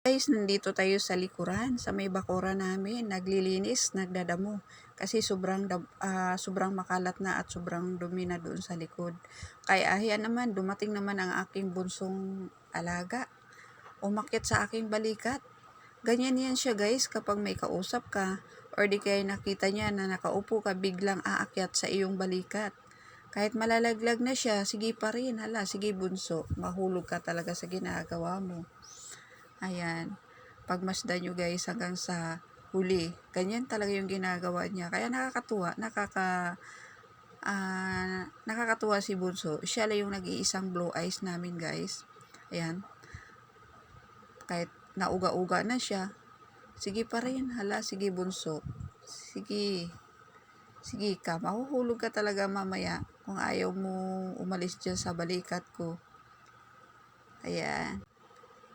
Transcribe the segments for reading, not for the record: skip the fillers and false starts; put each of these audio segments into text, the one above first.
Guys, nandito tayo sa likuran, sa may bakura namin, naglilinis, nagdadamo. Kasi sobrang makalat na at sobrang dumi na doon sa likod. Kaya ayan naman, dumating naman ang aking bunsong alaga. Umakyat sa aking balikat. Ganyan yan siya guys, kapag may kausap ka, or di kaya nakita niya na nakaupo ka, biglang aakyat sa iyong balikat. Kahit malalaglag na siya, sige pa rin, hala, sige bunso, mahulog ka talaga sa ginagawa mo. Ayan. Pagmasdan nyo guys hanggang sa huli. Ganyan talaga yung ginagawa niya. Kaya nakakatuwa si Bunso. Siya lang yung nag-iisang blue eyes namin guys. Ayan. Kahit nauga-uga na siya. Sige pa rin. Hala, sige Bunso. Sige. Sige ka. Mahuhulog ka talaga mamaya kung ayaw mo umalis dyan sa balikat ko. Ayan.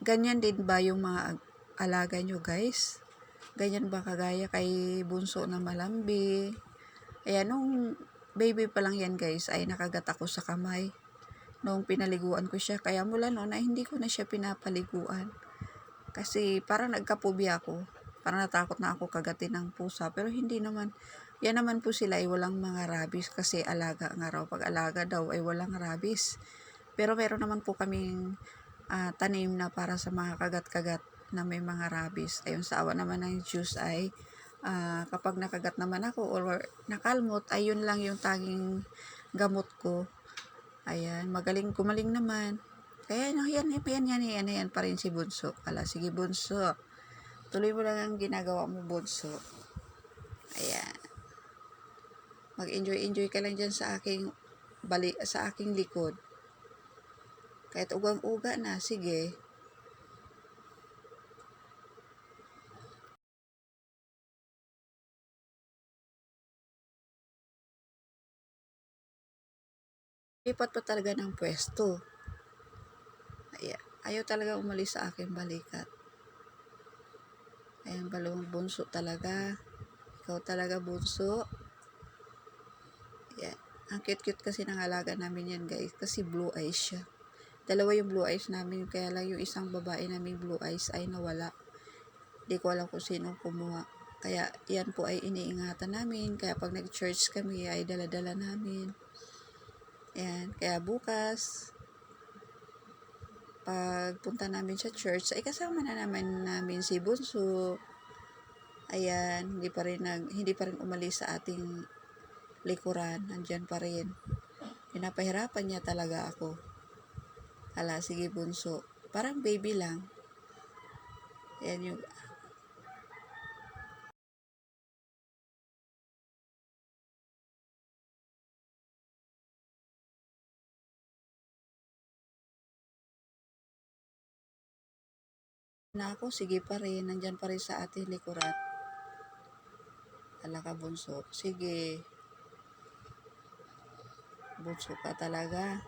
Ganyan din ba yung mga alaga nyo guys? Ganyan ba kagaya kay Bunso na malambi? Ayan, nung baby pa lang yan guys, ay nakagat ako sa kamay. Nung pinaliguan ko siya, kaya mula noon ay hindi ko na siya pinapaliguan. Kasi parang nagkapubya ako. Parang natakot na ako kagatin ng pusa. Pero hindi naman. Yan naman po sila ay walang mga rabies kasi alaga nga raw. Pag alaga daw ay walang rabies. Pero meron naman po kaming tanim na para sa mga kagat-kagat na may mga rabies. Ayun, sa awa naman ng Diyos ay kapag nakagat naman ako or nakalmot, ay yun lang yung tanging gamot ko. Ayan, gumaling naman. Kaya yan pa rin si Bunso. Ala, sige Bunso. Tuloy mo lang ang ginagawa mo, Bunso. Ayan. Mag-enjoy ka lang dyan sa aking likod. Kahit ugang-uga na, sige. Lipat pa talaga ng pwesto. Ayaw talaga umalis sa aking balikat. Ayan, balong Bunso talaga. Ikaw talaga Bunso. Ayan. Ang cute-cute kasi ng alaga namin yan guys. Kasi blue eyes siya. Dalawa yung blue eyes namin. Kaya lang yung isang babae namin blue eyes ay nawala. Di ko alam kung sino kumuha. Kaya yan po ay iniingatan namin. Kaya pag nag-church kami ay dala-dala namin. Ayan. Kaya bukas, pagpunta namin sa church, ay kasama na namin si Bunso. Ayan. Hindi pa rin umalis sa ating likuran. Nandyan pa rin. Pinapahirapan niya talaga ako. Hala, sige Bunso. Parang baby lang. Ayan yung na ako, sige pa rin. Nandyan pa rin sa ating likuran. Hala ka Bunso. Sige. Bunso ka talaga.